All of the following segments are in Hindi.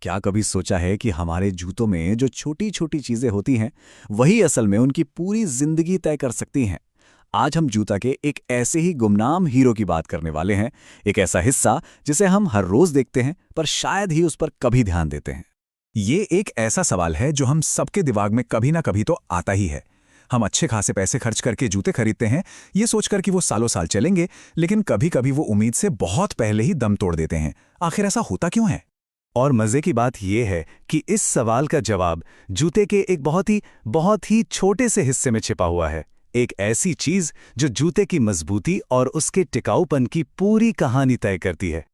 क्या कभी सोचा है कि हमारे जूतों में जो छोटी छोटी चीजें होती हैं वही असल में उनकी पूरी जिंदगी तय कर सकती हैं। आज हम जूता के एक ऐसे ही गुमनाम हीरो की बात करने वाले हैं। एक ऐसा हिस्सा जिसे हम हर रोज देखते हैं पर शायद ही उस पर कभी ध्यान देते हैं। ये एक ऐसा सवाल है जो हम सबके दिमाग में कभी ना कभी तो आता ही है। हम अच्छे खासे पैसे खर्च करके जूते खरीदते हैं, ये सोचकर कि वो सालों साल चलेंगे, लेकिन कभी कभी वो उम्मीद से बहुत पहले ही दम तोड़ देते हैं। आखिर ऐसा होता क्यों है? और मजे की बात यह है कि इस सवाल का जवाब जूते के एक बहुत ही छोटे से हिस्से में छिपा हुआ है। एक ऐसी चीज जो जूते की मजबूती और उसके टिकाऊपन की पूरी कहानी तय करती है।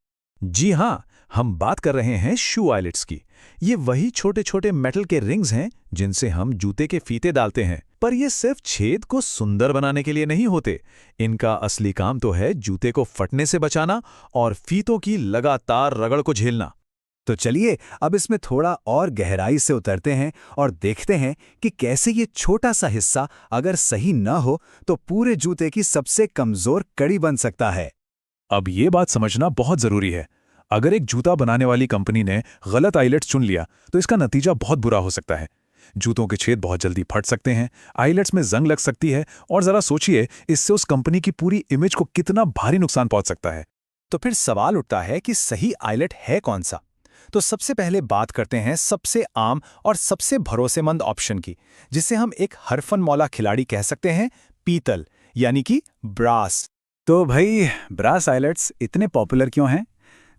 जी हाँ, हम बात कर रहे हैं शू आइलेट्स की। ये वही छोटे छोटे मेटल के रिंग्स हैं जिनसे हम जूते के फीते डालते हैं, पर ये सिर्फ छेद को सुंदर बनाने के लिए नहीं होते। इनका असली काम तो है जूते को फटने से बचाना और फीतों की लगातार रगड़ को झेलना। तो चलिए अब इसमें थोड़ा और गहराई से उतरते हैं और देखते हैं कि कैसे ये छोटा सा हिस्सा अगर सही न हो तो पूरे जूते की सबसे कमजोर कड़ी बन सकता है। अब ये बात समझना बहुत जरूरी है। अगर एक जूता बनाने वाली कंपनी ने गलत आइलेट्स चुन लिया तो इसका नतीजा बहुत बुरा हो सकता है। जूतों के छेद बहुत जल्दी फट सकते हैं, आइलेट्स में जंग लग सकती है, और जरा सोचिए इससे उस कंपनी की पूरी इमेज को कितना भारी नुकसान पहुंच सकता है। तो फिर सवाल उठता है कि सही आइलेट है कौन सा। तो सबसे पहले बात करते हैं सबसे आम और सबसे भरोसेमंद ऑप्शन की, जिसे हम एक हरफन मौला खिलाड़ी कह सकते हैं, पीतल यानी कि ब्रास। तो भाई ब्रास आइलेट्स इतने पॉपुलर क्यों हैं?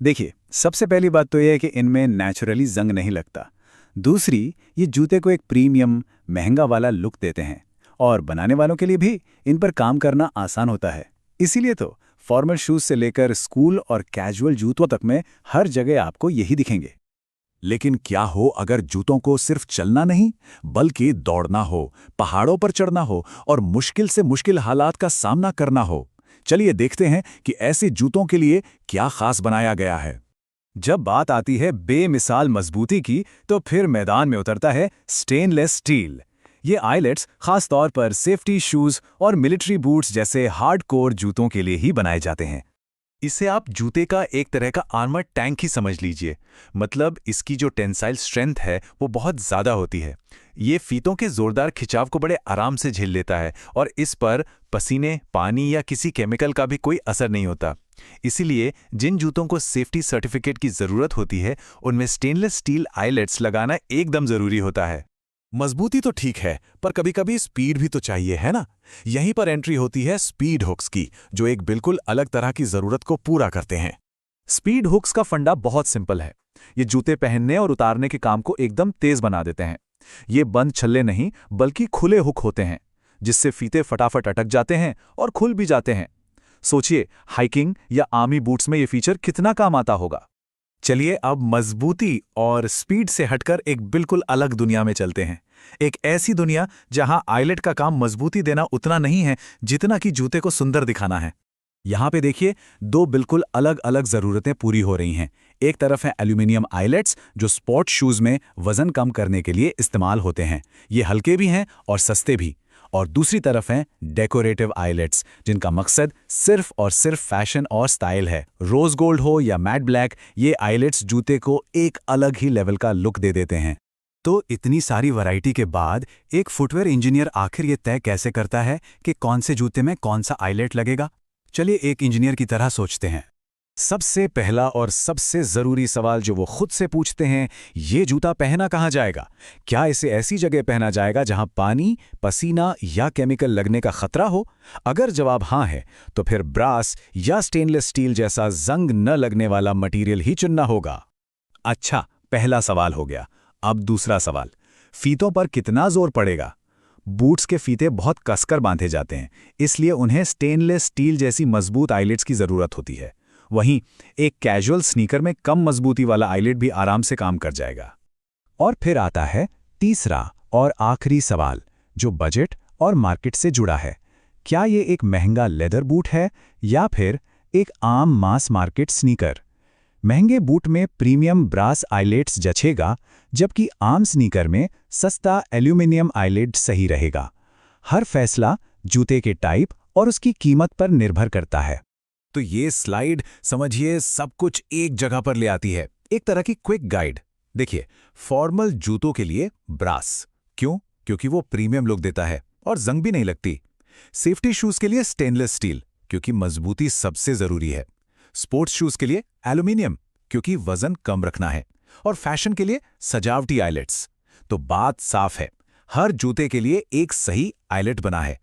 देखिए, सबसे पहली बात तो यह है कि इनमें नेचुरली जंग नहीं लगता। दूसरी, ये जूते को एक प्रीमियम महंगा वाला लुक देते हैं और बनाने वालों के लिए भी इन पर काम करना आसान होता है। इसीलिए तो फॉर्मल शूज से लेकर स्कूल और कैजुअल जूतों तक में हर जगह आपको यही दिखेंगे। लेकिन क्या हो अगर जूतों को सिर्फ चलना नहीं बल्कि दौड़ना हो, पहाड़ों पर चढ़ना हो और मुश्किल से मुश्किल हालात का सामना करना हो? चलिए देखते हैं कि ऐसे जूतों के लिए क्या खास बनाया गया है। जब बात आती है बेमिसाल मजबूती की तो फिर मैदान में उतरता है स्टेनलेस स्टील। ये आइलेट्स खास तौर पर सेफ्टी शूज और मिलिट्री बूट्स जैसे हार्डकोर जूतों के लिए ही बनाए जाते हैं। इसे आप जूते का एक तरह का आर्मर टैंक ही समझ लीजिए। मतलब इसकी जो टेंसाइल स्ट्रेंथ है वो बहुत ज़्यादा होती है। ये फीतों के ज़ोरदार खिंचाव को बड़े आराम से झेल लेता है और इस पर पसीने, पानी या किसी केमिकल का भी कोई असर नहीं होता। इसीलिए जिन जूतों को सेफ्टी सर्टिफिकेट की ज़रूरत होती है उनमें स्टेनलेस स्टील आइलेट्स लगाना एकदम ज़रूरी होता है। मजबूती तो ठीक है, पर कभी-कभी स्पीड भी तो चाहिए, है ना? यहीं पर एंट्री होती है स्पीड हुक्स की, जो एक बिल्कुल अलग तरह की जरूरत को पूरा करते हैं। स्पीड हुक्स का फंडा बहुत सिंपल है। ये जूते पहनने और उतारने के काम को एकदम तेज बना देते हैं। ये बंद छल्ले नहीं बल्कि खुले हुक होते हैं, जिससे फीते फटाफट अटक जाते हैं और खुल भी जाते हैं। सोचिए, हाइकिंग या आर्मी बूट्स में ये फीचर कितना काम आता होगा। चलिए अब मजबूती और स्पीड से हटकर एक बिल्कुल अलग दुनिया में चलते हैं। एक ऐसी दुनिया जहां आइलेट का काम मजबूती देना उतना नहीं है जितना कि जूते को सुंदर दिखाना है। यहाँ पे देखिए, दो बिल्कुल अलग अलग जरूरतें पूरी हो रही हैं। एक तरफ है एल्यूमिनियम आइलेट्स जो स्पोर्ट शूज में वजन कम करने के लिए इस्तेमाल होते हैं। ये हल्के भी हैं और सस्ते भी। और दूसरी तरफ हैं डेकोरेटिव आइलेट्स जिनका मकसद सिर्फ और सिर्फ फैशन और स्टाइल है। रोज गोल्ड हो या मैट ब्लैक, ये आइलेट्स जूते को एक अलग ही लेवल का लुक दे देते हैं। तो इतनी सारी वैरायटी के बाद एक फुटवेयर इंजीनियर आखिर ये तय कैसे करता है कि कौन से जूते में कौन सा आइलेट लगेगा? चलिए एक इंजीनियर की तरह सोचते हैं। सबसे पहला और सबसे ज़रूरी सवाल जो वो खुद से पूछते हैं, ये जूता पहना कहाँ जाएगा? क्या इसे ऐसी जगह पहना जाएगा जहां पानी, पसीना या केमिकल लगने का खतरा हो? अगर जवाब हाँ है तो फिर ब्रास या स्टेनलेस स्टील जैसा जंग न लगने वाला मटेरियल ही चुनना होगा। अच्छा, पहला सवाल हो गया। अब दूसरा सवाल, फीतों पर कितना जोर पड़ेगा? बूट्स के फीते बहुत कसकर बांधे जाते हैं, इसलिए उन्हें स्टेनलेस स्टील जैसी मजबूत आइलेट्स की ज़रूरत होती है। वहीं एक कैजुअल स्नीकर में कम मजबूती वाला आइलेट भी आराम से काम कर जाएगा। और फिर आता है तीसरा और आखिरी सवाल, जो बजट और मार्केट से जुड़ा है। क्या ये एक महंगा लेदर बूट है या फिर एक आम मास मार्केट स्नीकर? महंगे बूट में प्रीमियम ब्रास आइलेट्स जचेगा, जबकि आम स्नीकर में सस्ता एल्यूमिनियम आइलेट सही रहेगा। हर फैसला जूते के टाइप और उसकी कीमत पर निर्भर करता है। तो ये स्लाइड समझिए सब कुछ एक जगह पर ले आती है, एक तरह की क्विक गाइड। देखिए, फॉर्मल जूतों के लिए ब्रास। क्यों? क्योंकि वो प्रीमियम लुक देता है और जंग भी नहीं लगती। सेफ्टी शूज के लिए स्टेनलेस स्टील, क्योंकि मजबूती सबसे जरूरी है। स्पोर्ट्स शूज के लिए एल्यूमिनियम, क्योंकि वजन कम रखना है। और फैशन के लिए सजावटी आइलेट्स। तो बात साफ है, हर जूते के लिए एक सही आइलेट बना है।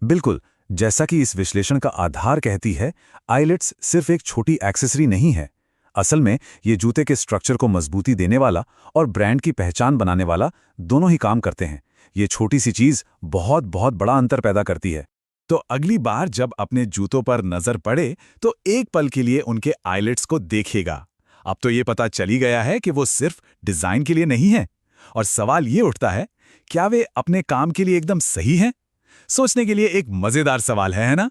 बिल्कुल, जैसा कि इस विश्लेषण का आधार कहती है, आइलेट्स सिर्फ एक छोटी एक्सेसरी नहीं है। असल में ये जूते के स्ट्रक्चर को मजबूती देने वाला और ब्रांड की पहचान बनाने वाला दोनों ही काम करते हैं। ये छोटी सी चीज बहुत बहुत बड़ा अंतर पैदा करती है। तो अगली बार जब अपने जूतों पर नजर पड़े तो एक पल के लिए उनके आइलेट्स को देखेगा। अब तो ये पता चली गया है कि वो सिर्फ डिजाइन के लिए नहीं है। और सवाल ये उठता है, क्या वे अपने काम के लिए एकदम सही हैं? सोचने के लिए एक मजेदार सवाल है ना?